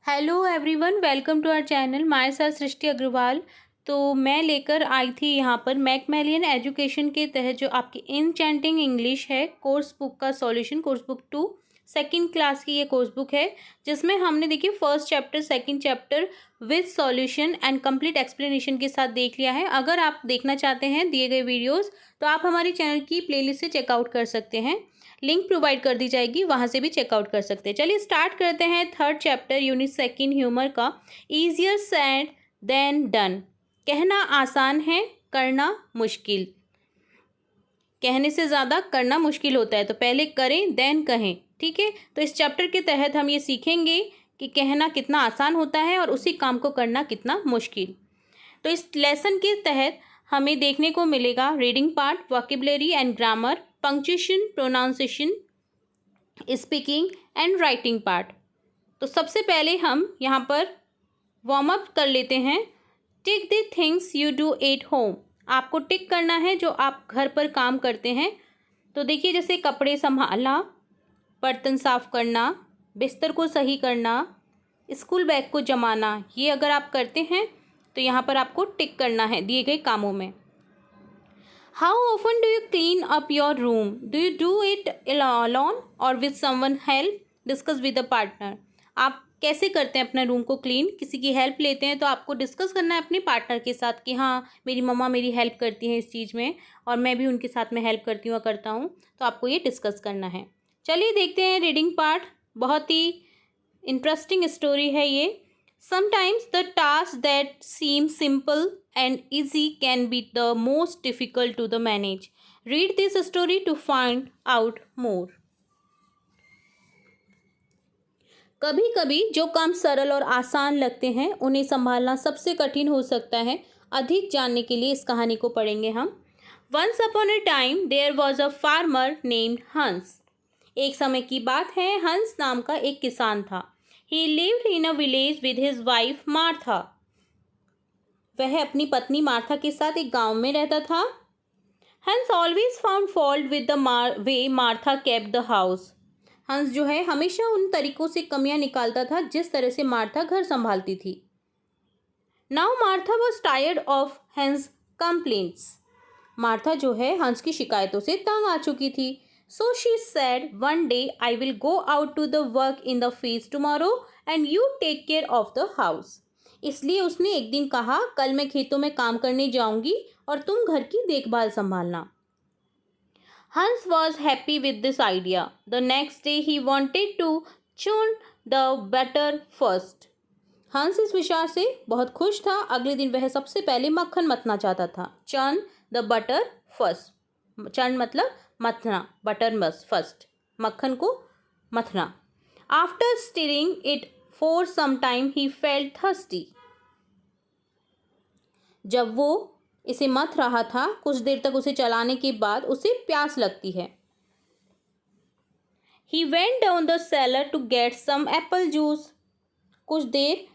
Hello everyone, welcome to our channel. Myself Srishti Agarwal. तो मैं लेकर आई थी यहाँ पर मैकमिलियन एजुकेशन के तहत जो आपकी इनचैंटिंग इंग्लिश है कोर्स बुक का solution, course book 2 second class की ये कोर्स बुक है, जिसमें हमने देखिए first chapter second chapter with solution and complete explanation के साथ देख लिया है। अगर आप देखना चाहते हैं दिए गए वीडियोज़ तो आप हमारे चैनल की प्लेलिस्ट से चेकआउट कर सकते हैं, लिंक प्रोवाइड कर दी जाएगी, वहाँ से भी चेकआउट कर सकते हैं। चलिए स्टार्ट करते हैं third chapter unit second humour का। Easier said than done. कहना आसान है, करना मुश्किल। कहने से ज़्यादा करना मुश्किल होता है, तो पहले करें देन कहें। ठीक है, तो इस चैप्टर के तहत हम ये सीखेंगे कि कहना कितना आसान होता है और उसी काम को करना कितना मुश्किल। तो इस लेसन के तहत हमें देखने को मिलेगा reading part, vocabulary and grammar, punctuation, pronunciation, speaking and writing part. तो सबसे पहले हम यहाँ पर वार्म अप कर लेते हैं। Tick the things you do at home. आपको टिक करना है जो आप घर पर काम करते हैं। तो देखिए, जैसे कपड़े संभालना, बर्तन साफ करना, बिस्तर को सही करना, स्कूल बैग को जमाना, ये अगर आप करते हैं तो यहाँ पर आपको टिक करना है दिए गए कामों में। How often do you clean up your room? Do you do it alone और with someone help? Discuss with a partner. आप कैसे करते हैं अपना रूम को क्लीन? किसी की हेल्प लेते हैं तो आपको डिस्कस करना है अपने पार्टनर के साथ कि हाँ, मेरी मम्मा मेरी हेल्प करती हैं इस चीज़ में और मैं भी उनके साथ में हेल्प करती हूँ करता हूँ, तो आपको ये डिस्कस करना है। चलिए देखते हैं रीडिंग पार्ट। बहुत ही इंटरेस्टिंग स्टोरी है ये। Sometimes the tasks that seem simple and easy can be the most difficult to the manage. Read this story to find out more. कभी कभी जो काम सरल और आसान लगते हैं उन्हें संभालना सबसे कठिन हो सकता है। अधिक जानने के लिए इस कहानी को पढ़ेंगे हम। Once upon a time there was a farmer named Hans. एक समय की बात है, हंस नाम का एक किसान था। He lived in a village with his wife Martha. वह अपनी पत्नी मार्था के साथ एक गांव में रहता था। हंस always found fault with the way Martha kept the house. हंस जो है हमेशा उन तरीकों से कमियां निकालता था जिस तरह से मार्था घर संभालती थी। Now Martha was tired of Hans' complaints. Martha जो है हंस की शिकायतों से तंग आ चुकी थी। So she said, one day I will go out to the work in the fields tomorrow and you take care of the house. इसलिए उसने एक दिन कहा, कल मैं खेतों में काम करने जाऊंगी और तुम घर की देखभाल संभालना। Hans was happy with this idea. The next day he wanted to churn the butter first. हंस इस विचार से बहुत खुश था। अगले दिन वह सबसे पहले मक्खन मथना चाहता था। churn the butter first. churn मतलब मथना, बटर मस फर्स्ट, मक्खन को मथना। After stirring it for some time he felt thirsty. जब वो इसे मथ रहा था, कुछ देर तक उसे चलाने के बाद उसे प्यास लगती है। He went down the cellar to get some apple juice. कुछ देर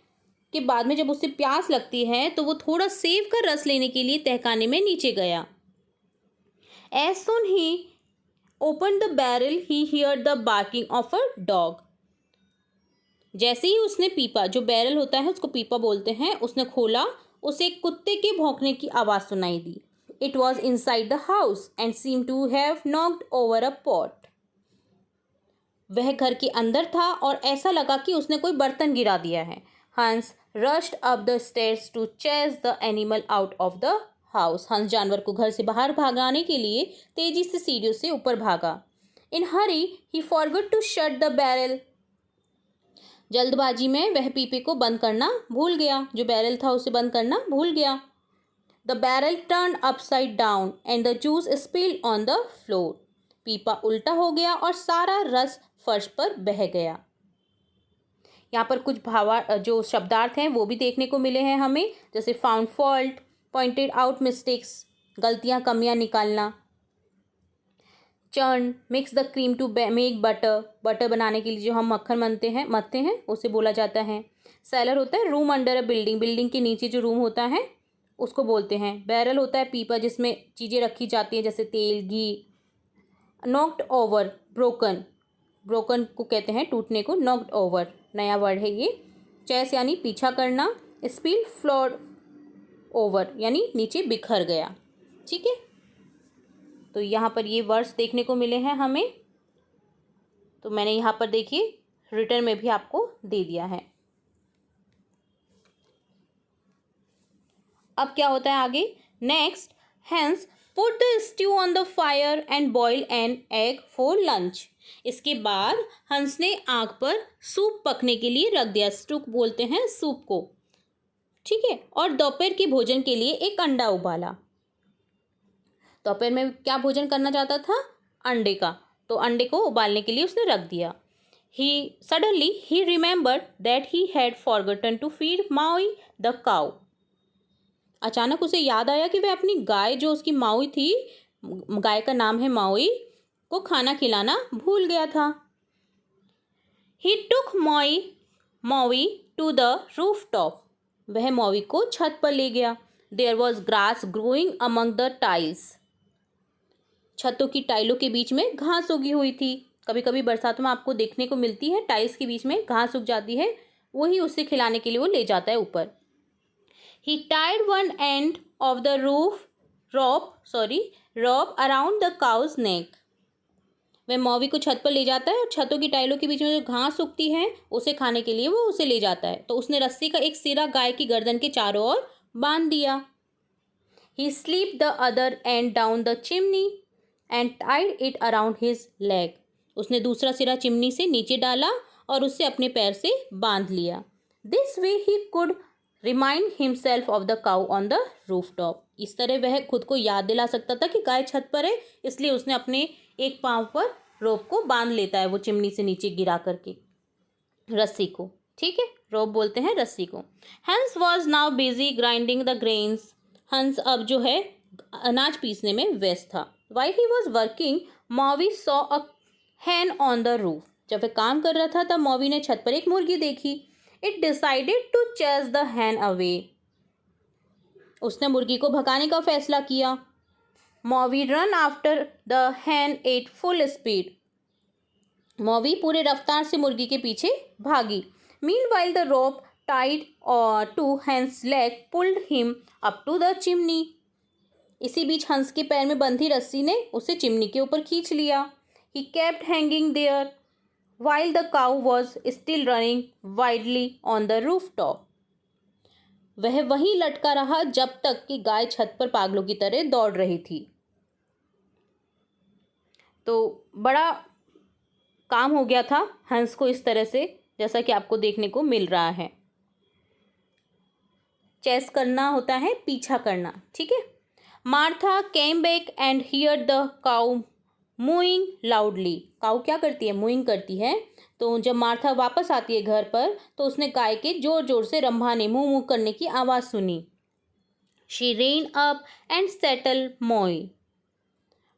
के बाद में जब उसे प्यास लगती है तो वो थोड़ा सेब का रस लेने के लिए तहखाने में नीचे गया। As soon he opened the barrel, he heard the barking of a dog. जैसे ही उसने पीपा, जो बैरल होता है उसको पीपा बोलते हैं, उसने खोला, उसे एक कुत्ते के भौंकने की आवाज़ सुनाई दी। It was inside the house and seemed to have knocked over a pot. वह घर के अंदर था और ऐसा लगा कि उसने कोई बर्तन गिरा दिया है। Hans rushed up the stairs to chase the animal out of the house. हंस जानवर को घर से बाहर भागाने के लिए तेजी से सीढ़ियों से ऊपर भागा। In hurry he forgot to shut the barrel. जल्दबाजी में वह पीपे को बंद करना भूल गया, जो बैरल था उसे बंद करना भूल गया। The barrel turn upside down and the juice spilled on the floor. पीपा उल्टा हो गया और सारा रस फर्श पर बह गया। यहाँ पर कुछ जो शब्दार्थ हैं वो भी देखने को मिले हैं हमें, जैसे found fault, pointed out mistakes, गलतियाँ कमियाँ निकालना। Churn, mix the cream to make butter, butter बनाने के लिए जो हम मक्खन मथते हैं उसे बोला जाता है। सेलर होता है room under a building, building के नीचे जो रूम होता है उसको बोलते हैं। बैरल होता है पीपा जिसमें चीज़ें रखी जाती हैं जैसे तेल, घी। नॉक्ड ओवर, ब्रोकन, ब्रोकन को कहते हैं टूटने को, नॉक्ड ओवर नया वर्ड है ये। चेस यानी पीछा करना, स्पिल फ्लोड ओवर यानी नीचे बिखर गया। ठीक है, तो यहाँ पर ये वर्ड्स देखने को मिले हैं हमें। तो मैंने यहाँ पर देखिए रिटर्न में भी आपको दे दिया है। अब क्या होता है आगे, next, Hans put the stew on the fire and boil an egg for lunch. इसके बाद हंस ने आग पर सूप पकने के लिए रख दिया, स्टू बोलते हैं सूप को। ठीक है, और दोपहर के भोजन के लिए एक अंडा उबाला। दोपहर में क्या भोजन करना चाहता था, अंडे का, तो अंडे को उबालने के लिए उसने रख दिया। Suddenly he remembered that he had forgotten to feed Maui the cow. अचानक उसे याद आया कि वह अपनी गाय, जो उसकी माउई थी, गाय का नाम है माउई, को खाना खिलाना भूल गया था। He took Maui to the rooftop. वह मौवी को छत पर ले गया। There was grass growing among the tiles. छतों की टाइलों के बीच में घास उगी हुई थी। कभी कभी बरसात में आपको देखने को मिलती है, टाइल्स के बीच में घास उग जाती है, वही उसे खिलाने के लिए वो ले जाता है ऊपर। He tied one end of the rope around the cow's neck. वह मौवी को छत पर ले जाता है और छतों की टाइलों के बीच में जो घास उगती है उसे खाने के लिए वो उसे ले जाता है। तो उसने रस्सी का एक सिरा गाय की गर्दन के चारों ओर बांध दिया। He slipped the other end down the chimney and tied it around his leg. उसने दूसरा सिरा चिमनी से नीचे डाला और उसे अपने पैर से बांध लिया। This way he could remind himself of the cow on the rooftop. इस तरह वह खुद को याद दिला सकता था कि गाय छत पर है, इसलिए उसने अपने एक पाँव पर रोप को बांध लेता है, वो चिमनी से नीचे गिरा करके रस्सी को। ठीक है, रोप बोलते हैं रस्सी को। Hans was now busy grinding the grains. हंस अब जो है अनाज पीसने में व्यस्त था। While he was working, Maui saw a hen on the roof. जब वह काम कर रहा था तब मौवी ने छत पर एक मुर्गी देखी। It decided to chase the hen away. उसने मुर्गी को भगाने का फैसला किया। मौवी run after the hen at full speed. मौवी पूरे रफ्तार से मुर्गी के पीछे भागी। Meanwhile the rope tied to hen's leg pulled him up to the chimney. इसी बीच हंस के पैर में बंधी रस्सी ने उसे चिमनी के ऊपर खींच लिया। He kept hanging there while the cow was still running wildly on the rooftop. वह वहीं लटका रहा जब तक कि गाय छत पर पागलों की तरह दौड़ रही थी। तो बड़ा काम हो गया था हंस को इस तरह से, जैसा कि आपको देखने को मिल रहा है। चेस करना होता है पीछा करना। ठीक है, Martha came back and hear the cow mooing loudly. Cow क्या करती है, मूइंग करती है। तो जब मार्था वापस आती है घर पर तो उसने गाय के जोर जोर से रंभाने, मुँह मुँह करने की आवाज़ सुनी। She rain up and settle मोई।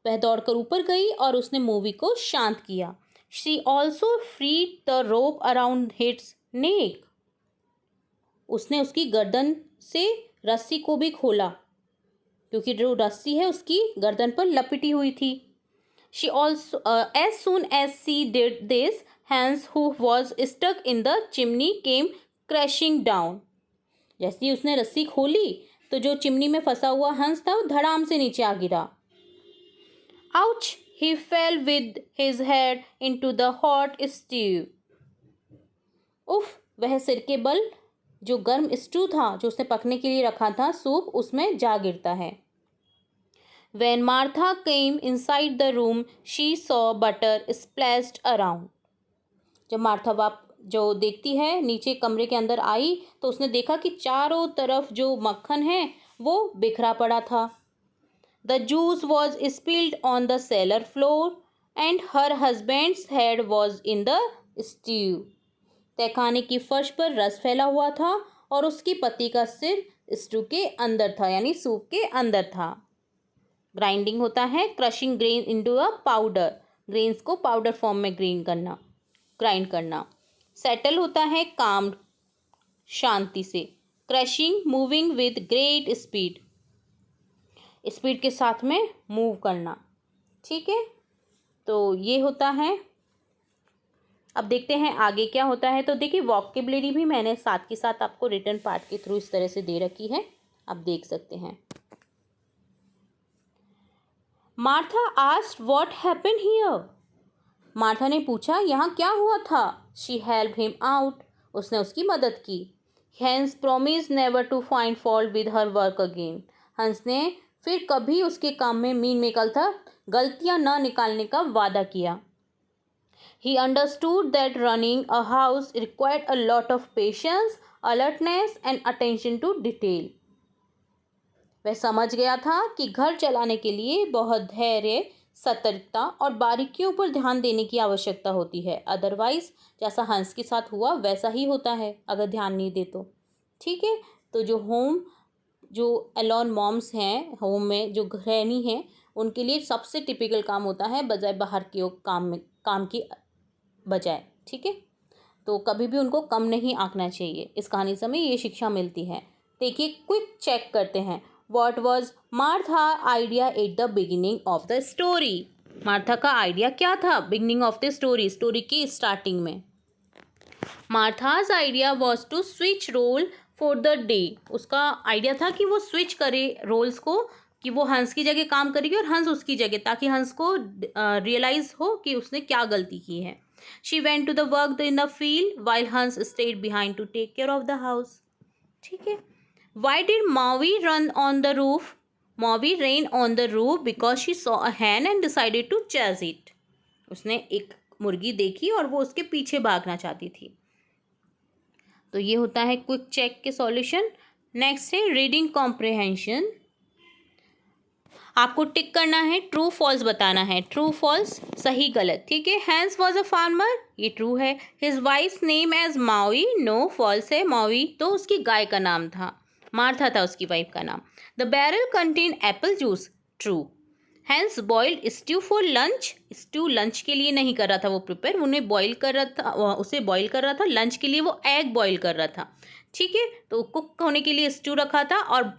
वह दौड़कर ऊपर गई और उसने मूवी को शांत किया। She also freed the rope around its neck. उसने उसकी गर्दन से रस्सी को भी खोला, क्योंकि जो रस्सी है उसकी गर्दन पर लपेटी हुई थी। She also, as soon as she did this, Hans, who was stuck in the chimney, came crashing down. जैसे ही उसने रस्सी खोली तो जो चिमनी में फंसा हुआ हंस था वो धड़ाम से नीचे आ गिरा। Ouch! He fell with his head into the hot stew. उफ! वह सिर के बल जो गर्म स्टू था, जो उसने पकने के लिए रखा था सूप, उसमें जा गिरता है। When Martha came inside the room, she saw butter splashed around. जब मार्था जो देखती है नीचे कमरे के अंदर आई तो उसने देखा कि चारों तरफ जो मक्खन है वो बिखरा पड़ा था। The juice was spilled on the cellar floor and her husband's head was in the stew. तहखाने की फर्श पर रस फैला हुआ था और उसकी पति का सिर स्टू के अंदर था, यानी सूप के अंदर था। ग्राइंडिंग होता है crushing grain into a powder, grains को पाउडर फॉर्म में ग्राइंड करना। सेटल होता है काम्ड, शांति से। Crushing moving with great speed, speed के साथ में मूव करना। ठीक है, तो ये होता है अब देखते हैं आगे क्या होता है। तो देखिए वोकेबलरी भी मैंने साथ के साथ आपको रिटन पार्ट के थ्रू इस तरह से दे रखी है, आप देख सकते हैं। Martha asked what happened here. Martha ने पूछा यहाँ क्या हुआ था। शी हेल्प हिम आउट, उसने उसकी मदद की। Hans promise never to find fault with her work again. Hans ने फिर कभी उसके काम में मीन मेकल था गलतियां न निकालने का वादा किया। He understood that running a house required a lot of patience, alertness and attention to detail. वह समझ गया था कि घर चलाने के लिए बहुत धैर्य, सतर्कता और बारीकियों पर ध्यान देने की आवश्यकता होती है। अदरवाइज जैसा हंस के साथ हुआ वैसा ही होता है अगर ध्यान नहीं दे तो। ठीक है, तो जो एलोन मॉम्स हैं, होम में जो गृहिणी हैं, उनके लिए सबसे टिपिकल काम होता है बजाय बाहर के काम की बजाय। ठीक है, तो कभी भी उनको कम नहीं आंकना चाहिए। इस कहानी से हमें ये शिक्षा मिलती है। देखिए क्विक चेक करते हैं। What was Martha idea at the beginning of the story. Martha का आइडिया क्या था बिगिनिंग ऑफ द स्टोरी की स्टार्टिंग में। Martha's idea was to switch role for the day. उसका आइडिया था कि वो स्विच करे रोल्स को, कि वो हंस की जगह काम करेगी और हंस उसकी जगह, ताकि हंस को रियलाइज हो कि उसने क्या गलती की है। She went to the work in the field while Hans stayed behind to take care of the house. ठीक है, why did Mowie run on the roof. Mowie ran on the roof because she saw a hen and decided to chase it. उसने एक मुर्गी देखी और वो उसके पीछे भागना चाहती थी। तो ये होता है क्विक चेक के सॉल्यूशन। नेक्स्ट है रीडिंग कॉम्प्रिहेंशन। आपको टिक करना है, ट्रू फॉल्स बताना है। ट्रू फॉल्स, सही गलत। ठीक है, हैंस वॉज अ फार्मर, ये ट्रू है। His wife's name as Mavi, no false है। मावी तो उसकी गाय का नाम था, मार्था था उसकी वाइफ का नाम। The barrel contain apple juice, true. Hans boiled stew for lunch, stew lunch के लिए नहीं कर रहा था वो प्रिपेयर, उन्हें बॉईल कर रहा था, उसे बॉईल कर रहा था। लंच के लिए वो एग बॉईल कर रहा था। ठीक है, तो कुक होने के लिए स्ट्यू रखा था और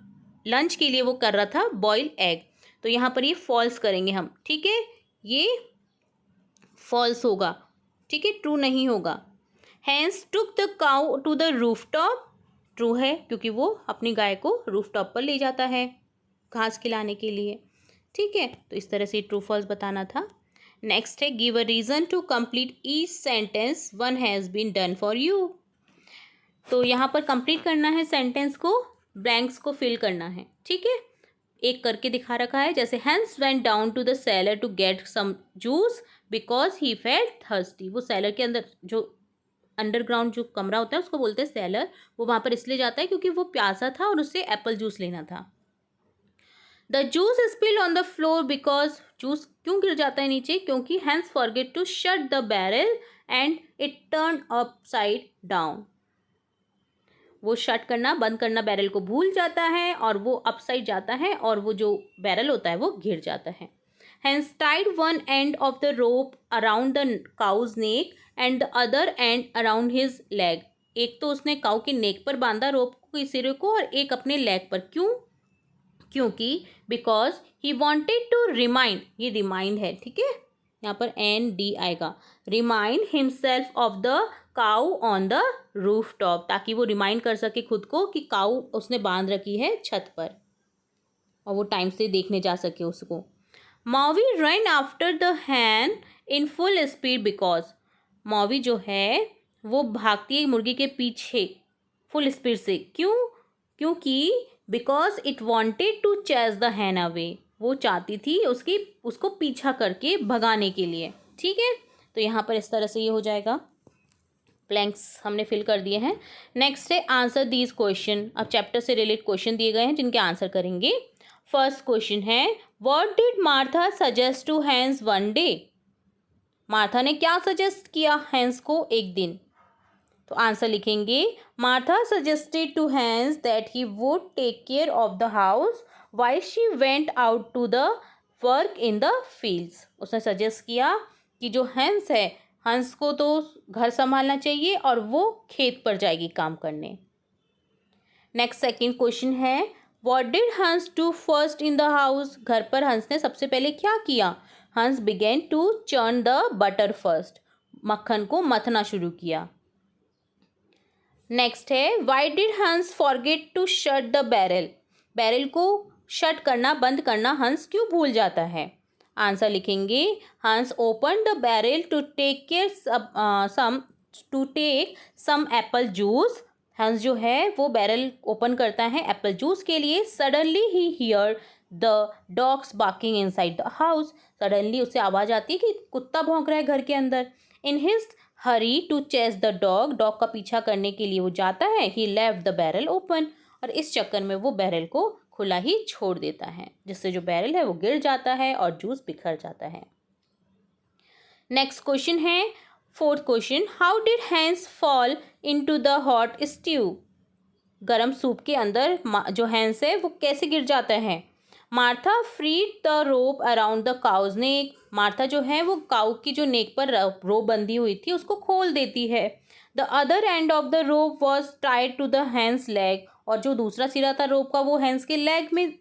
लंच के लिए वो कर रहा था बॉईल एग। तो यहाँ पर ये फॉल्स करेंगे हम। ठीक है, ये फॉल्स होगा। ठीक है, ट्रू नहीं होगा। Hans took the cow to the roof top, true है, क्योंकि वो अपनी गाय को रूफ टॉप पर ले जाता है घास खिलाने के लिए। ठीक है, तो इस तरह से ट्रू फॉल्स बताना था। नेक्स्ट है give a reason to complete each sentence one has been done for you. तो यहाँ पर कंप्लीट करना है सेंटेंस को, ब्लैंक्स को फिल करना है। ठीक है, एक करके दिखा रखा है, जैसे Hans went down to the cellar to get some juice because he felt thirsty. वो सेलर के अंदर जो अंडरग्राउंड जो कमरा होता है उसको बोलते हैं सेलर। वो वहाँ पर इसलिए जाता है क्योंकि वो प्यासा था और उससे एप्पल जूस लेना था। The juice spill on the floor because, juice क्यों गिर जाता है नीचे, क्योंकि Hans forget to shut the barrel and it turn upside down. वो शट करना, बंद करना बैरल को भूल जाता है और वो अपसाइड जाता है और वो जो बैरल होता है वो गिर जाता है। Hans tied one end of the rope around the cow's neck and the other end around his leg. एक तो उसने काउ के नेक पर बांधा रोप के सिरे को और एक अपने लेग पर। क्यों, क्योंकि because he wanted to remind, ये रिमाइंड है। ठीक है, यहाँ पर ND आएगा। Remind himself of the cow on the roof top, ताकि वो रिमाइंड कर सके खुद को कि काउ उसने बांध रखी है छत पर और वो टाइम से देखने जा सके उसको। Mowie run after the hen in full speed because, Mowie जो है वो भागती है मुर्गी के पीछे फुल स्पीड से। क्यों, क्योंकि because it wanted to chase the hen away, वो चाहती थी उसको पीछा करके भगाने के लिए। ठीक है, तो यहाँ पर इस तरह से ये हो जाएगा। ब्लैंक्स हमने फिल कर दिए हैं। नेक्स्ट है आंसर दीज क्वेश्चन। अब चैप्टर से रिलेटेड क्वेश्चन दिए गए हैं जिनके आंसर करेंगे। फर्स्ट क्वेश्चन है what did Martha suggest to Hans one day. मार्था ने क्या सजेस्ट किया हैंस को एक दिन। तो आंसर लिखेंगे Martha suggested to Hans that he would take care of the house while she went out to the work in the fields. उसने सजेस्ट किया कि जो हैंस है, हंस को तो घर संभालना चाहिए और वो खेत पर जाएगी काम करने। नेक्स्ट सेकंड क्वेश्चन है what did Hans do first in the house. घर पर हंस ने सबसे पहले क्या किया। Hans began to churn the butter first, मक्खन को मथना शुरू किया। नेक्स्ट है, why did Hans forget to shut the barrel. Barrel को शट करना, बंद करना हंस क्यों भूल जाता है? आंसर लिखेंगे, Hans open the barrel to take some apple juice. Hans जो है वो बैरल ओपन करता है एप्पल जूस के लिए। Suddenly he here the dogs barking inside the house. Suddenly उसे आवाज़ आती है कि कुत्ता भौंक रहा है घर के अंदर। In his hurry to chase the dog का पीछा करने के लिए वो जाता है। He left the barrel open, और इस चक्कर में वो बैरल को खुला ही छोड़ देता है, जिससे जो बैरल है वो गिर जाता है और जूस बिखर जाता है। नेक्स्ट क्वेश्चन है, fourth question, how did Hans fall into the hot stew. गरम सूप के अंदर जो हैंस है वो कैसे गिर जाता है? Martha freed the rope around the cow's neck. Martha जो है वो काउ की जो नेक पर रोप बंधी हुई थी उसको खोल देती है। The other end of the rope was tied to the Hans leg, और जो दूसरा सिरा था रोप का वो हैंस के लेग में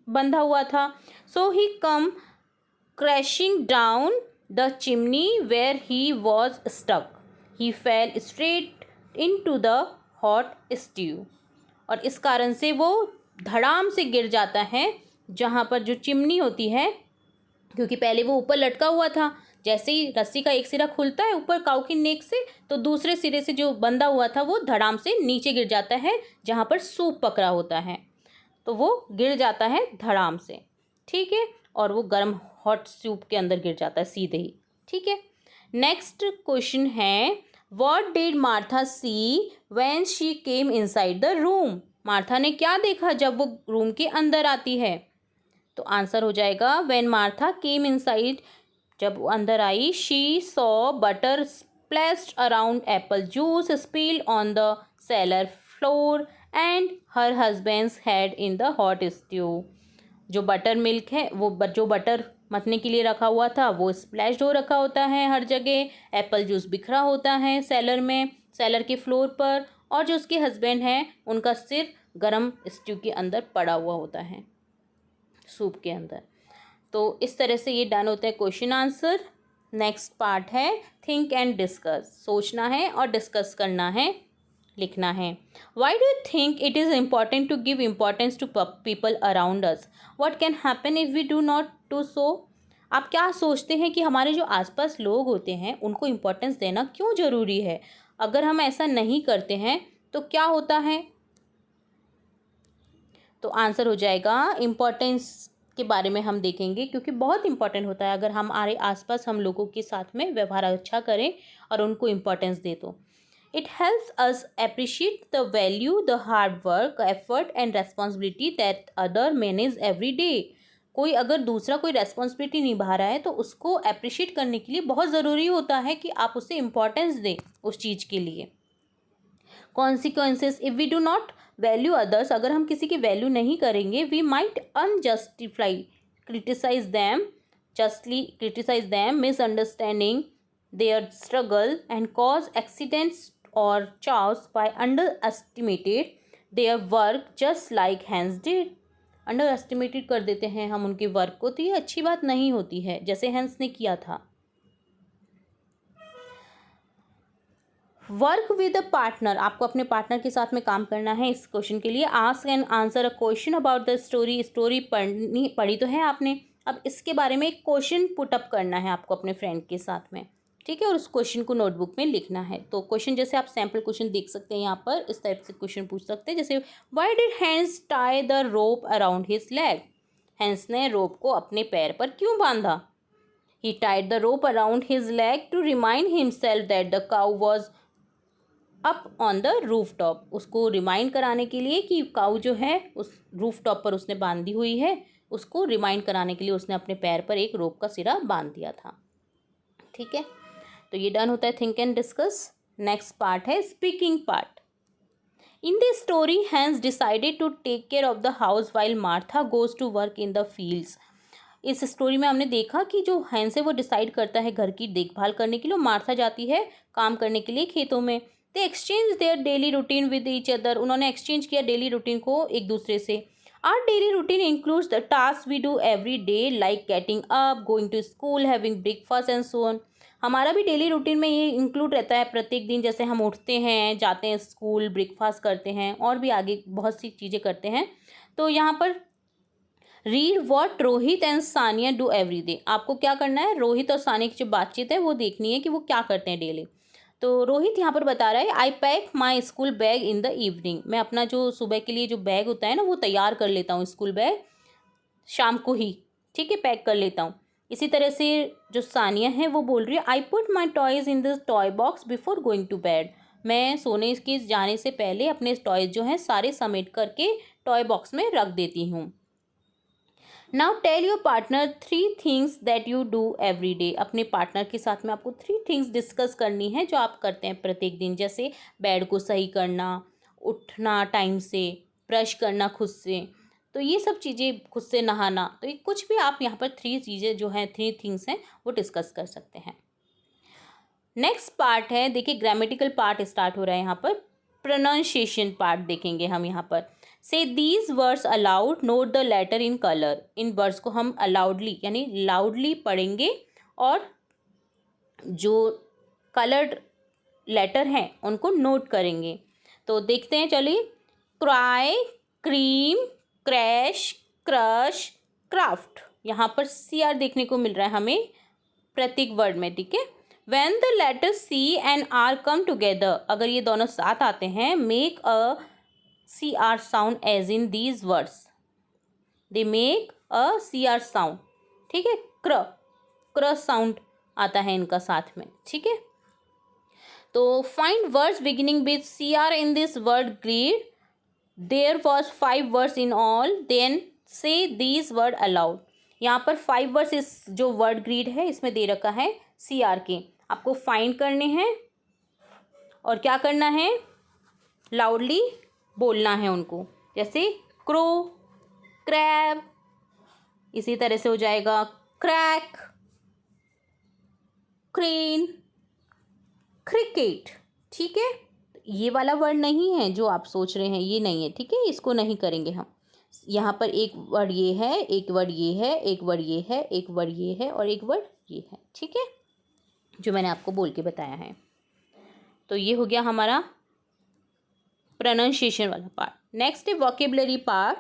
बंधा हुआ था। So he come crashing down the chimney where he was stuck. He fell straight into the hot stew, और इस कारण से वो धड़ाम से गिर जाता है जहाँ पर जो चिमनी होती है, क्योंकि पहले वो ऊपर लटका हुआ था। जैसे ही रस्सी का एक सिरा खुलता है ऊपर काऊ की नेक से, तो दूसरे सिरे से जो बंधा हुआ था वो धड़ाम से नीचे गिर जाता है जहाँ पर सूप पकड़ा होता है, तो वो गिर जाता है धड़ाम से। ठीक है, और वो गर्म हॉट सूप के अंदर गिर जाता है सीधे ही। ठीक है, नेक्स्ट क्वेश्चन है, what did Martha see when she came inside the room. Martha ने क्या देखा जब वो रूम के अंदर आती है? तो आंसर हो जाएगा, व्हेन मार्था केम इनसाइड, जब वो अंदर आई, she saw butter splashed around apple juice spilled on the cellar floor and her husband's head in the hot stew. जो बटर मिल्क है वो जो बटर मथने के लिए रखा हुआ था वो स्प्लैश्ड हो रखा होता है हर जगह, एप्पल जूस बिखरा होता है सेलर में, सेलर के फ्लोर पर, और जो उसके हस्बैंड हैं उनका सिर गरम स्ट्यू के अंदर पड़ा हुआ होता है, सूप के अंदर। तो इस तरह से ये डन होता है क्वेश्चन आंसर। नेक्स्ट पार्ट है थिंक एंड डिस्कस। सोचना है और डिस्कस करना है, लिखना है। Why do you think it is important to give importance to people around us? What can happen if we do not do so? आप क्या सोचते हैं कि हमारे जो आसपास लोग होते हैं उनको इम्पोर्टेंस देना क्यों ज़रूरी है? अगर हम ऐसा नहीं करते हैं तो क्या होता है? तो आंसर हो जाएगा, इम्पोर्टेंस के बारे में हम देखेंगे, क्योंकि बहुत इंपॉर्टेंट होता है अगर हमारे आसपास हम लोगों के साथ में व्यवहार अच्छा करें और उनको इम्पोर्टेंस दे। तो it helps us appreciate the value the hard work effort and responsibility that other manage every day. कोई अगर दूसरा कोई रेस्पॉन्सिबिलिटी निभा रहा है तो उसको अप्रिशिएट करने के लिए बहुत ज़रूरी होता है कि आप उसे इम्पोर्टेंस दें उस चीज़ के लिए। Consequences, if we do not value others, अगर हम किसी की वैल्यू नहीं करेंगे, we might unjustify criticize them misunderstanding their struggle and cause accidents और chaos by underestimated their work just like Hans did. Underestimated कर देते हैं हम उनके वर्क को, तो ये अच्छी बात नहीं होती है, जैसे हैंस ने किया था। वर्क विद अ पार्टनर, आपको अपने पार्टनर के साथ में काम करना है। इस क्वेश्चन के लिए ask and answer a question about the story. Story पढ़ी तो है आपने, अब इसके बारे में एक क्वेश्चन पुट अप करना है आपको अपने फ्रेंड के साथ में। ठीक है, और उस क्वेश्चन को नोटबुक में लिखना है। तो क्वेश्चन जैसे आप सैम्पल क्वेश्चन देख सकते हैं यहाँ पर, इस टाइप से क्वेश्चन पूछ सकते हैं, जैसे why did Hans tie the rope around his leg. Hans ने रोप को अपने पैर पर क्यों बांधा? He tied the rope around his leg to remind himself that the cow was up on the roof top. उसको रिमाइंड कराने के लिए कि काऊ जो है उस रूफ टॉप पर उसने बांधी हुई है, उसको रिमाइंड कराने के लिए उसने अपने पैर पर एक रोप का सिरा बांध दिया था। ठीक है, तो ये डन होता है think and discuss. Next part है speaking part. In this story Hans decided to take care of the house while Martha goes to work in the fields. इस स्टोरी में हमने देखा कि जो हैंस है वो डिसाइड करता है घर की देखभाल करने के लिए, मार्था जाती है काम करने के लिए खेतों में। They exchange their daily routine with each other, उन्होंने एक्सचेंज किया डेली रूटीन को एक दूसरे से। Our daily routine includes the task we do every day like getting up, going to school, having breakfast and so on. हमारा भी daily routine में ये इंक्लूड रहता है प्रत्येक दिन, जैसे हम उठते हैं, जाते हैं स्कूल, ब्रेकफास्ट करते हैं और भी आगे बहुत सी चीज़ें करते हैं। तो यहाँ पर read what Rohit and Sania do every day, आपको क्या करना है, रोहित और सानिया की जो बातचीत है वो देखनी है कि वो क्या करते हैं डेली। तो रोहित यहाँ पर बता रहा है I pack my school bag in the evening, मैं अपना जो सुबह के लिए जो बैग होता है ना वो तैयार कर लेता हूँ, स्कूल बैग शाम को ही, ठीक है, पैक कर लेता हूँ। इसी तरह से जो सानिया है वो बोल रही है I put my toys in the toy box before going to bed, मैं सोने के जाने से पहले अपने टॉयज़ जो हैं सारे समेट करके टॉय बॉक्स में रख देती हूँ। Now tell your partner 3 things that you do every day, अपने पार्टनर के साथ में आपको 3 थिंग्स डिस्कस करनी है जो आप करते हैं प्रत्येक दिन, जैसे बेड को सही करना, उठना टाइम से, ब्रश करना खुद से, तो ये सब चीज़ें, खुद से नहाना, तो ये कुछ भी आप यहाँ पर 3 चीज़ें जो हैं 3 थिंग्स हैं वो डिस्कस कर सकते हैं। नेक्स्ट पार्ट है, देखिए ग्रामेटिकल पार्ट स्टार्ट हो रहा है यहाँ पर, प्रोनाउंसिएशन पार्ट देखेंगे हम यहाँ पर। Say these words aloud, note the letter in colour, इन वर्ड्स को हम अलाउडली यानी लाउडली पढ़ेंगे और जो कलर्ड लेटर हैं उनको नोट करेंगे। तो देखते हैं, चलिए। Cry, cream, crash, crush, craft, यहाँ पर CR देखने को मिल रहा है हमें प्रत्येक वर्ड में, ठीक है। When the letters C and R come together, अगर ये दोनों साथ आते हैं, make a CR sound as in these words, they make a CR sound, ठीक है, क्र साउंड आता है इनका साथ में, ठीक है। तो find words beginning with CR in this word grid, there was 5 words in all, then say these word aloud, यहाँ पर 5 वर्ड्स इस जो वर्ड ग्रीड है इसमें दे रखा है CR के, आपको फाइंड करने हैं और क्या करना है, लाउडली बोलना है उनको, जैसे क्रो, क्रैब, इसी तरह से हो जाएगा क्रैक, क्रेन, क्रिकेट, ठीक है। ये वाला वर्ड नहीं है जो आप सोच रहे हैं, ये नहीं है, ठीक है, इसको नहीं करेंगे हम। यहाँ पर एक वर्ड ये है, एक वर्ड ये है, एक वर्ड ये है, एक वर्ड ये है और एक वर्ड ये है, ठीक है, जो मैंने आपको बोल के बताया है। तो ये हो गया हमारा प्रोनाउंसिएशन वाला पार्ट। नेक्स्ट है वोकेबलरी पार्ट,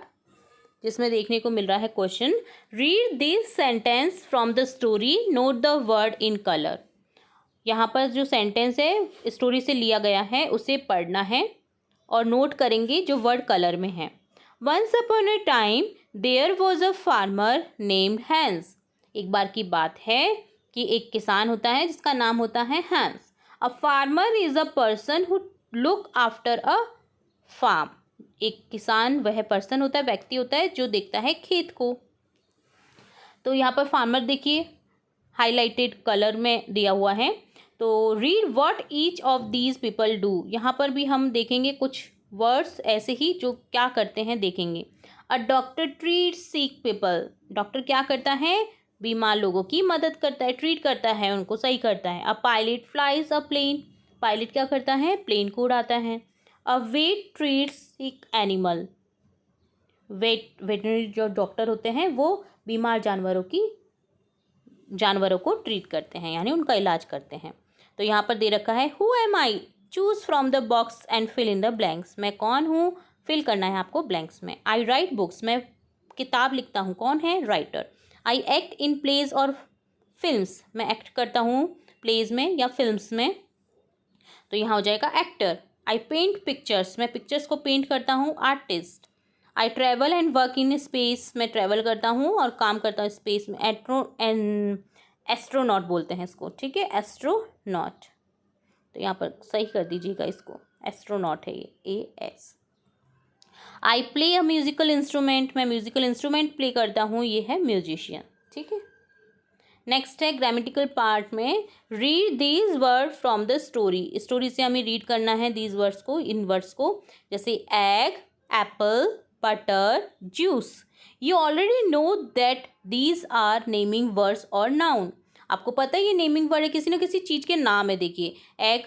जिसमें देखने को मिल रहा है question, read this sentence from the story, note the word in colour, यहाँ पर जो सेंटेंस है स्टोरी से लिया गया है उसे पढ़ना है और नोट करेंगे जो वर्ड कलर में है। Once upon a time there was a farmer named Hans, एक बार की बात है कि एक किसान होता है जिसका नाम होता है Hans. A farmer is a person who look after a farm, एक किसान वह पर्सन होता है, व्यक्ति होता है जो देखता है खेत को। तो यहाँ पर फार्मर देखिए हाईलाइटेड कलर में दिया हुआ है। तो read what each of these people do, यहाँ पर भी हम देखेंगे कुछ वर्ड्स ऐसे ही जो क्या करते हैं देखेंगे। A doctor treat sick people, doctor क्या करता है, बीमार लोगों की मदद करता है, ट्रीट करता है, उनको सही करता है। A pilot flies a plane, pilot क्या करता है, प्लेन को उड़ाता है। A vet treat sick animal, veterinary जो डॉक्टर होते हैं वो बीमार जानवरों को ट्रीट करते हैं यानी उनका इलाज करते हैं। तो यहाँ पर दे रखा है who am I, choose from the box and fill in the blanks, मैं कौन हूँ, फिल करना है आपको ब्लैंक्स में। आई राइट बुक्स, मैं किताब लिखता हूँ, कौन है, writer. I act in plays और फिल्म्स, मैं एक्ट करता हूँ प्लेज में या फिल्म्स में, तो यहाँ हो जाएगा एक्टर। आई पेंट पिक्चर्स, मैं पिक्चर्स को पेंट करता हूँ, artist. I travel and work in space, मैं ट्रैवल करता हूँ और काम करता हूँ स्पेस में, एस्ट्रोनॉट बोलते हैं इसको, ठीक है, एस्ट्रोनॉट। तो यहाँ पर सही कर दीजिएगा इसको, एस्ट्रोनॉट है ये, AS। I play a musical instrument, मैं म्यूजिकल इंस्ट्रूमेंट प्ले करता हूँ, ये है म्यूजिशियन, ठीक है। नेक्स्ट है ग्रामेटिकल पार्ट में, read these word from the story, story से हमें रीड करना है दीज वर्ड्स को, इन वर्ड्स को, जैसे egg, apple, butter, juice. You already know that these are naming words और नाउन, आपको पता है ये नेमिंग वर्ड है, किसी न किसी चीज़ के नाम है, देखिए एग,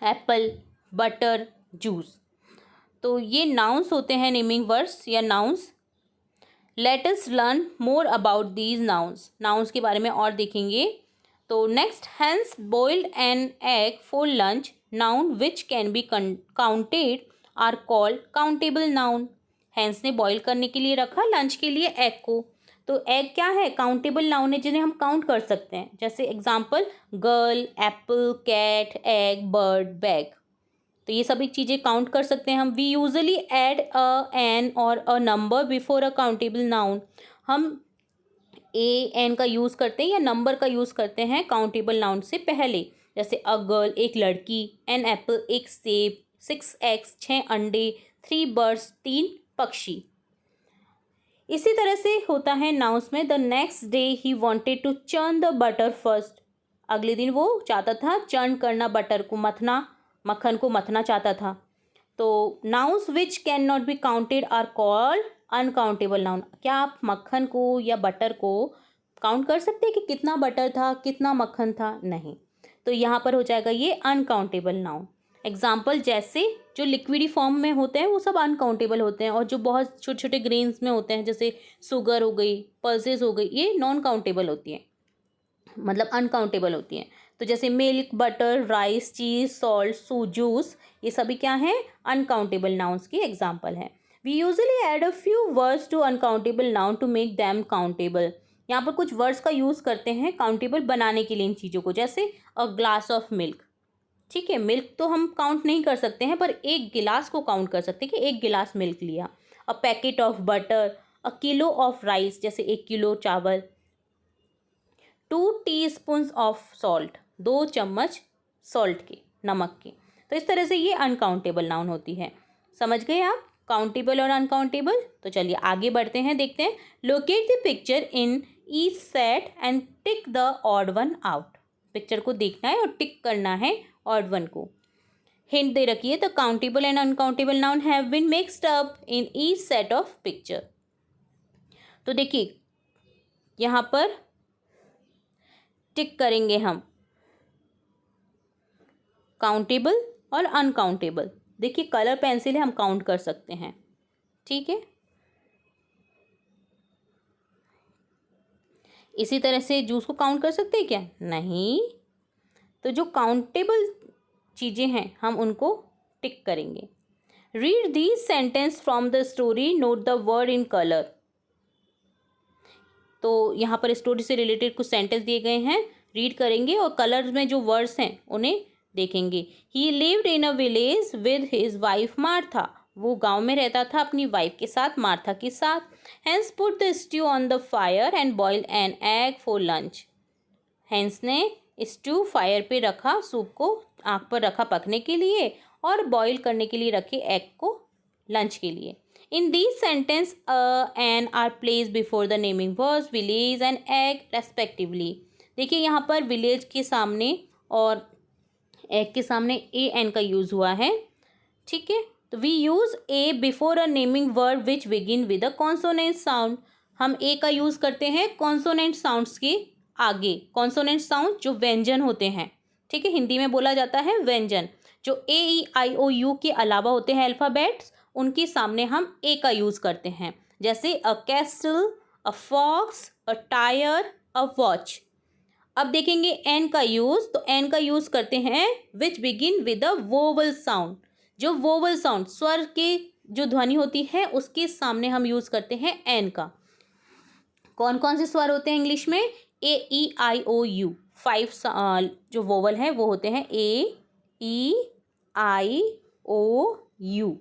एप्पल, बटर, जूस, तो ये नाउन्स होते हैं, नेमिंग वर्ड्स या nouns. Let us learn more about these nouns, nouns के बारे में और देखेंगे। तो next, Hans boiled an egg for lunch, noun which can be counted are called countable noun. Hans ने बॉईल करने के लिए रखा लंच के लिए एग को, तो एग क्या है, काउंटेबल नाउन है जिन्हें हम काउंट कर सकते हैं। जैसे example, girl, apple, cat, egg, bird, bag, तो ये सभी चीज़ें काउंट कर सकते हैं हम। We usually add a an or a number before a countable noun. हम ए एन का यूज़ करते हैं या नंबर का यूज़ करते हैं काउंटेबल नाउन से पहले। जैसे अ गर्ल, एक लड़की, एन एप्पल, एक सेब, 6 एग्स, 6 अंडे, 3 बर्ड्स, 3 पक्षी। इसी तरह से होता है नाउन्स में। The next day he wanted to churn the butter first, अगले दिन वो चाहता था चर्न करना, बटर को मथना, मक्खन को मथना चाहता था। तो nouns which can not be counted are called uncountable noun. क्या आप मक्खन को या बटर को काउंट कर सकते हैं कि कितना बटर था, कितना मक्खन था? नहीं, तो यहाँ पर हो जाएगा ये अनकाउंटेबल नाउन। एग्जाम्पल, जैसे जो लिक्विडी फॉर्म में होते हैं वो सब अनकाउंटेबल होते हैं, और जो बहुत छोटे छोटे ग्रेन्स में होते हैं जैसे शुगर हो गई, पल्सेस हो गई, ये नॉन काउंटेबल होती हैं, मतलब अनकाउंटेबल होती हैं। तो जैसे milk, butter, rice, cheese, salt, juice, ये सभी क्या हैं, अनकाउंटेबल नाउन्स की एग्जाम्पल हैं। We usually add a few words to uncountable noun to make them countable. यहाँ पर कुछ वर्ड्स का यूज़ करते हैं काउंटेबल बनाने के लिए इन चीज़ों को। जैसे अ ग्लास ऑफ मिल्क, ठीक है, मिल्क तो हम काउंट नहीं कर सकते हैं, पर एक गिलास को काउंट कर सकते हैं कि एक गिलास मिल्क लिया। A packet of butter, a kilo of rice, जैसे 1 किलो चावल, 2 टीस्पून्स ऑफ सॉल्ट, 2 चम्मच सॉल्ट के, नमक के। तो इस तरह से ये अनकाउंटेबल नाउन होती है। समझ गए आप काउंटेबल और अनकाउंटेबल? तो चलिए आगे बढ़ते हैं, देखते हैं। Locate the picture in each set and tick the odd one out. Picture को देखना है और टिक करना है ऑड वन को। हिंट दे रखी है, the countable and uncountable noun have been mixed up in each set of picture. तो देखिए यहाँ पर टिक करेंगे हम काउंटेबल और अनकाउंटेबल। देखिए कलर पेंसिल है, हम काउंट कर सकते हैं, ठीक है। इसी तरह से जूस को काउंट कर सकते हैं क्या? नहीं। तो जो काउंटेबल चीज़ें हैं हम उनको टिक करेंगे। Read these sentence from the story, note the word in colour. तो यहाँ पर स्टोरी से रिलेटेड कुछ सेंटेंस दिए गए हैं, रीड करेंगे और कलर्स में जो वर्ड्स हैं उन्हें देखेंगे। ही lived in a village with his wife Martha. वो गांव में रहता था अपनी वाइफ के साथ, मार्था के साथ। Hans put the stew on the fire and boiled an egg for lunch. Hans ने स्ट्यू फायर पे रखा, सूप को आग पर रखा पकने के लिए, और बॉईल करने के लिए रखे एग को लंच के लिए। In these sentence, and are placed before the naming words village and egg respectively. देखिए यहाँ पर विलेज के सामने और एग के सामने ए एन का यूज़ हुआ है, ठीक है। तो we use a before a naming word which begin with a consonant sound. हम ए का यूज़ करते हैं कॉन्सोनेंट साउंड्स के आगे। कॉन्सोनेंट साउंड जो व्यंजन होते हैं, ठीक है, हिंदी में बोला जाता है व्यंजन। जो ए ई आई ओ यू के अलावा होते हैं अल्फ़ाबेट्स, उनके सामने हम ए का यूज़ करते हैं। जैसे a castle, a fox, a tyre, a watch. अब देखेंगे एन का यूज़, तो एन का यूज़ करते हैं which begin with a vowel sound. जो वोवल साउंड, स्वर के जो ध्वनि होती है उसके सामने हम यूज़ करते हैं एन का। कौन कौन से स्वर होते हैं इंग्लिश में? ए ई आई ओ यू। 5 जो वोवल हैं वो होते हैं ए ई आई ओ यू,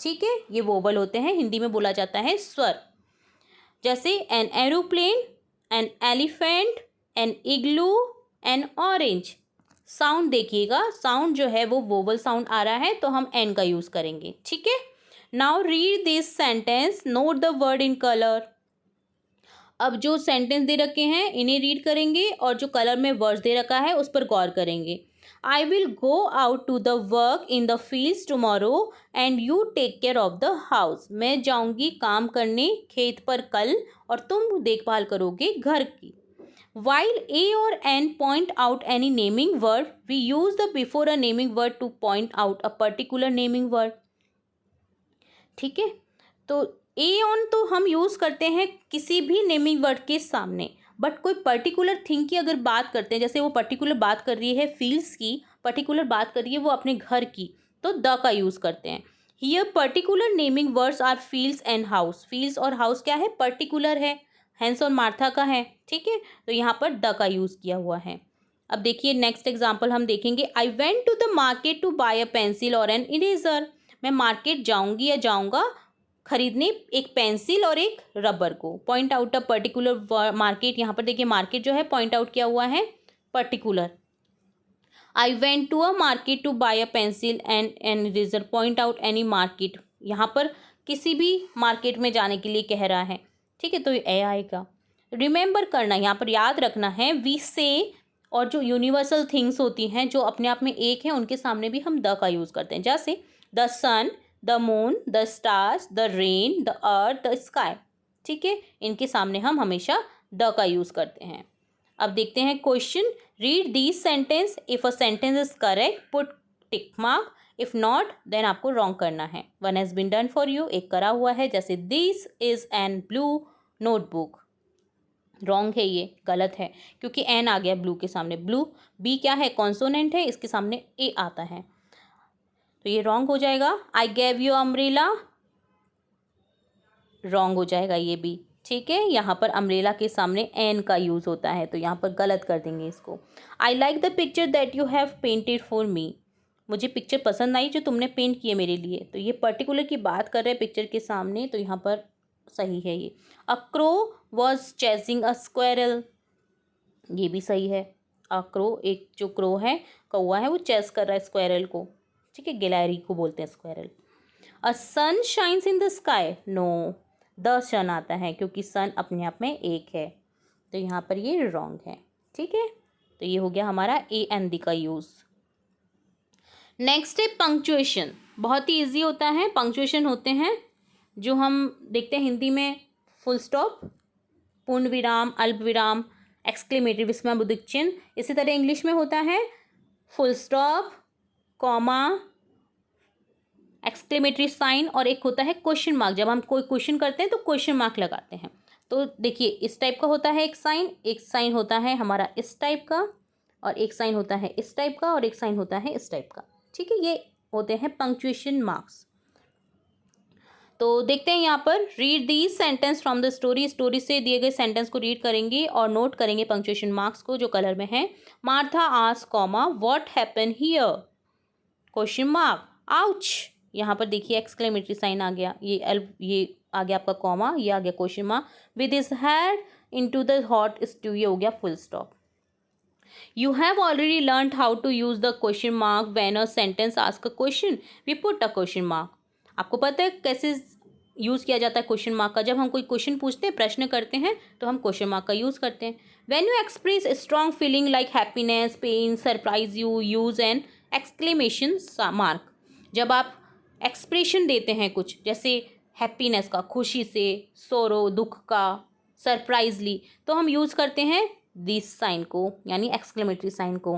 ठीक है, ये वोवल होते हैं, हिंदी में बोला जाता है स्वर। जैसे an aeroplane, an elephant, an igloo, an orange. Sound देखिएगा, साउंड जो है वो वोवल साउंड आ रहा है तो हम एन का यूज़ करेंगे, ठीक है। Now read this sentence, note the word in colour. अब जो सेंटेंस दे रखे हैं इन्हें रीड करेंगे और जो कलर में वर्ड्स दे रखा है उस पर गौर करेंगे। I will go out to the work in the fields tomorrow and you take care of the house. मैं जाऊंगी काम करने खेत पर कल और तुम देखभाल करोगे घर की। While A or N point out any naming word, we use the before a naming word to point out a particular naming word. ठीक है, तो ए ऑन तो हम यूज़ करते हैं किसी भी नेमिंग वर्ड के सामने, बट कोई पर्टिकुलर थिंग की अगर बात करते हैं, जैसे वो पर्टिकुलर बात कर रही है फील्ड्स की, पर्टिकुलर बात कर रही है वो अपने घर की, तो द का यूज़ करते हैं। Here particular naming words are fields and house. Fields और हाउस क्या है, पर्टिकुलर है, हैंस और मार्था का है, ठीक है, तो यहाँ पर द का यूज़ किया हुआ है। अब देखिए नेक्स्ट एग्जाम्पल हम देखेंगे। I went to the market to buy a pencil और एन इरेजर। मैं मार्केट जाऊंगी या जाऊंगा खरीदने एक पेंसिल और एक रबर को। Point out a particular market, यहाँ पर देखिए मार्केट जो है पॉइंट आउट किया हुआ है particular. I went to a market to buy a pencil and an eraser, point out any market, यहाँ पर किसी भी मार्केट में जाने के लिए कह रहा है, ठीक है, तो ये ए आएगा। रिमेंबर करना, यहाँ पर याद रखना है, वी से और जो यूनिवर्सल थिंग्स होती हैं जो अपने आप में एक हैं उनके सामने भी हम द का यूज़ करते हैं, जैसे the sun, the moon, the stars, the rain, the earth, the sky, ठीक है, इनके सामने हम हमेशा द का यूज़ करते हैं। अब देखते हैं question. Read these sentence, if a sentence is correct put tick mark, if not then आपको रॉन्ग करना है। One has been done for you, एक करा हुआ है, जैसे this is an blue notebook, wrong है, ये गलत है क्योंकि एन आ गया ब्लू के सामने। ब्लू बी क्या है, कॉन्सोनेंट है, इसके सामने ए आता है, तो ये रॉन्ग हो जाएगा। I gave you umbrella, wrong हो जाएगा ये भी, ठीक है, यहाँ पर अम्ब्रेला के सामने एन का यूज़ होता है, तो यहाँ पर गलत कर देंगे इसको। I like the picture that you have painted for me, मुझे पिक्चर पसंद आई जो तुमने पेंट की है मेरे लिए, तो ये पर्टिकुलर की बात कर रहे हैं पिक्चर के सामने, तो यहाँ पर सही है ये। A crow was chasing a squirrel, ये भी सही है। अ क्रो, एक जो क्रो है कौवा है वो चेस कर रहा है स्क्वेरल को, ठीक है, गिलहरी को बोलते हैं squirrel. A sun shines in the sky, no, the sun आता है क्योंकि सन अपने आप में एक है, तो यहाँ पर ये रॉन्ग है, ठीक है, तो ये हो गया हमारा ए एंड दी का यूज़। नेक्स्ट है पंक्चुएशन, बहुत ही इजी होता है। पंक्चुएशन होते हैं जो हम देखते हैं हिंदी में, फुल स्टॉप, पूर्ण विराम, अल्प विराम, एक्सक्लेमेटरी विस्मयादिबोधक चिन्ह। इसी तरह इंग्लिश में होता है full stop, comma, exclamatory sign, और एक होता है क्वेश्चन मार्क, जब हम कोई क्वेश्चन करते हैं तो क्वेश्चन मार्क लगाते हैं। तो देखिए इस टाइप का होता है एक साइन होता है हमारा इस टाइप का, और एक साइन होता है इस टाइप का, और एक साइन होता है इस टाइप का, ठीक है, ये होते हैं पंक्चुएशन मार्क्स। तो देखते हैं यहाँ पर, read the sentence from the story, story से दिए गए सेंटेंस को रीड करेंगे और नोट करेंगे पंक्चुएशन मार्क्स को जो कलर में है। Martha asked comma what happen here, question mark, ouch, यहाँ पर देखिए एक्सक्लेमेटरी साइन आ गया, ये आ गया आपका कॉमा, ये आ गया question mark, with his head into the hot stew, ये हो गया full stop. You have already learned how to use the question mark when a sentence asks a question. We put a question mark. आपको पता है कैसे use किया जाता है क्वेश्चन मार्क का? जब हम कोई क्वेश्चन पूछते हैं, प्रश्न करते हैं, तो हम क्वेश्चन मार्क का यूज़ करते हैं। When you express a strong feeling like happiness, pain, surprise, you use an exclamation mark. जब आप एक्सप्रेशन देते हैं कुछ, जैसे हैप्पीनेस का, खुशी से, सोरो, दुख का, सरप्राइजली, तो हम यूज़ करते हैं दिस साइन को, यानी एक्सक्लेमेटरी साइन को।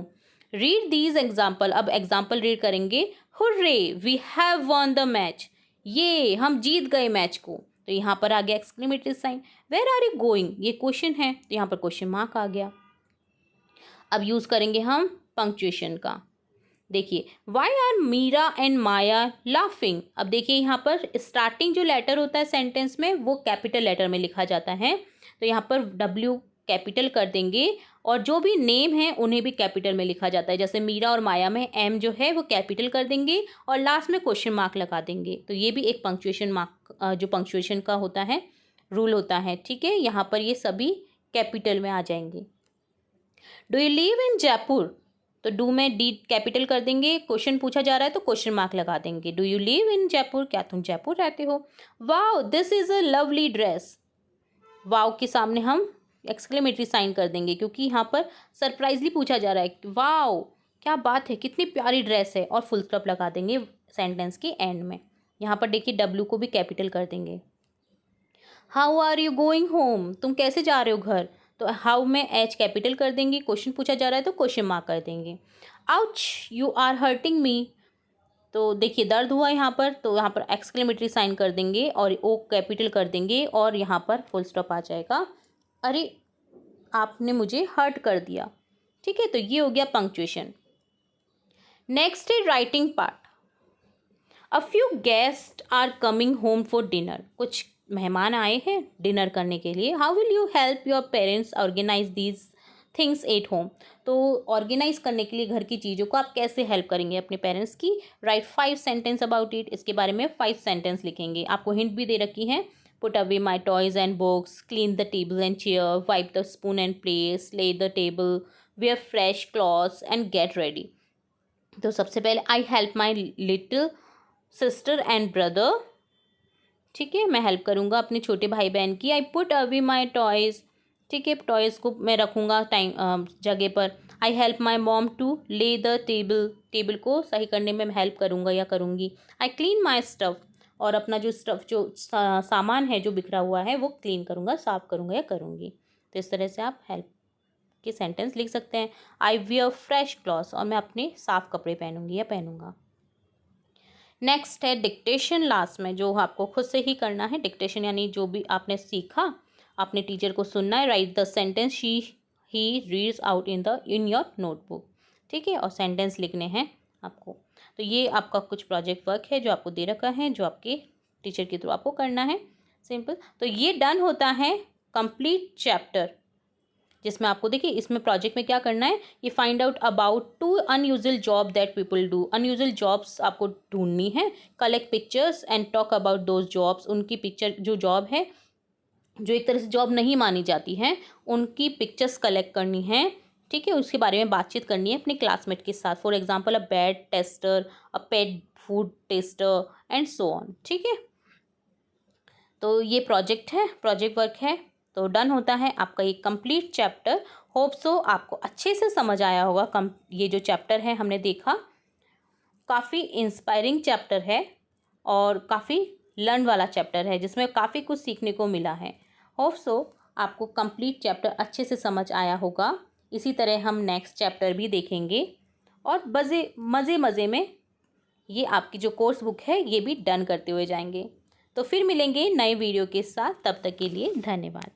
रीड दीज एग्जाम्पल, अब एग्जाम्पल रीड करेंगे। Hurray we have won the match, ये हम जीत गए मैच को, तो यहाँ पर आ गया exclamatory sign. Where are you going, ये क्वेश्चन है, तो यहाँ पर क्वेश्चन मार्क आ गया। अब यूज़ करेंगे हम पंक्चुएशन का। देखिए why are Meera and Maya laughing, अब देखिए यहाँ पर स्टार्टिंग जो लेटर होता है सेंटेंस में वो कैपिटल लेटर में लिखा जाता है, तो यहाँ पर डब्ल्यू कैपिटल कर देंगे, और जो भी नेम है उन्हें भी कैपिटल में लिखा जाता है, जैसे मीरा और माया में एम जो है वो कैपिटल कर देंगे और लास्ट में क्वेश्चन मार्क लगा देंगे, तो ये भी एक पंक्चुएशन मार्क जो पंक्चुएशन का होता है रूल होता है, ठीक है, यहाँ पर ये सभी कैपिटल में आ जाएंगे। Do you live in Jaipur, तो डू में डी कैपिटल कर देंगे, क्वेश्चन पूछा जा रहा है तो क्वेश्चन मार्क लगा देंगे, do you live in Jaipur, क्या तुम जयपुर रहते हो। Wow this is a lovely dress, wow के सामने हम एक्सक्लेमेटरी साइन कर देंगे क्योंकि यहाँ पर सरप्राइजली पूछा जा रहा है, वाओ क्या बात है, कितनी प्यारी ड्रेस है, और फुल स्टॉप लगा देंगे सेंटेंस के एंड में। यहाँ पर देखिए डब्ल्यू को भी कैपिटल कर देंगे। How are you going home, तुम कैसे जा रहे हो घर, तो हाउ में एच कैपिटल कर देंगे, क्वेश्चन पूछा जा रहा है तो क्वेश्चन मार्क कर देंगे। Ouch you are hurting me, तो देखिए दर्द हुआ यहाँ पर, तो यहाँ पर एक्सक्लेमेटरी साइन कर देंगे और ओ कैपिटल कर देंगे और यहाँ पर फुल स्टॉप आ जाएगा। अरे आपने मुझे हर्ट कर दिया। ठीक है, तो ये हो गया पंक्चुएशन। नेक्स्ट है writing part. A few guest are coming home for dinner. कुछ मेहमान आए हैं डिनर करने के लिए। How will you help your parents organise these things at home. तो ऑर्गेनाइज करने के लिए घर की चीज़ों को आप कैसे हेल्प करेंगे अपने पेरेंट्स की। Right 5 sentence about it. इसके बारे में 5 सेंटेंस लिखेंगे। आपको हिंट भी दे रखी है। Put away my toys and books, clean the table and chair, wipe the spoon and place, lay the table, wear fresh clothes and get ready. तो सबसे पहले I help my little sister and brother. ठीक है, मैं help करूँगा अपने छोटे भाई बहन की। I put away my toys. ठीक है, टॉयज़ को मैं रखूँगा टाइम जगह पर। I help my mom to lay the table. Table को सही करने में मैं हेल्प करूँगा या करूँगी। I clean my stuff. और अपना जो स्टफ़ जो सामान है जो बिखरा हुआ है वो क्लीन करूँगा, साफ़ करूँगा या करूँगी। तो इस तरह से आप हेल्प के सेंटेंस लिख सकते हैं। I wear fresh clothes. और मैं अपने साफ़ कपड़े पहनूँगी या पहनूँगा। नेक्स्ट है डिक्टेशन। लास्ट में जो आपको खुद से ही करना है डिक्टेशन, यानी जो भी आपने सीखा अपने टीचर को सुनना है। Right the sentence she he reads out in your notebook. ठीक है, और सेंटेंस लिखने हैं आपको। तो ये आपका कुछ प्रोजेक्ट वर्क है जो आपको दे रखा है, जो आपके टीचर के थ्रू आपको करना है। सिंपल। तो ये डन होता है कंप्लीट चैप्टर, जिसमें आपको देखिए इसमें प्रोजेक्ट में क्या करना है। ये find out about 2 unusual job that people do. Unusual jobs आपको ढूंढनी है। Collect pictures and talk about those jobs. उनकी पिक्चर जो जॉब है जो एक तरह से जॉब नहीं मानी जाती है, उनकी पिक्चर्स कलेक्ट करनी है। ठीक है, उसके बारे में बातचीत करनी है अपने क्लासमेट के साथ। For example a bad tester, a pet food tester and so on. ठीक है, तो ये प्रोजेक्ट है, प्रोजेक्ट वर्क है। तो डन होता है आपका ये कंप्लीट चैप्टर। होप सो आपको अच्छे से समझ आया होगा। ये जो चैप्टर है हमने देखा काफ़ी इंस्पायरिंग चैप्टर है और काफ़ी लर्न वाला चैप्टर है, जिसमें काफ़ी कुछ सीखने को मिला है। होप सो आपको कंप्लीट चैप्टर अच्छे से समझ आया होगा। इसी तरह हम नेक्स्ट चैप्टर भी देखेंगे और मज़े मज़े में ये आपकी जो कोर्स बुक है ये भी डन करते हुए जाएंगे। तो फिर मिलेंगे नए वीडियो के साथ। तब तक के लिए धन्यवाद।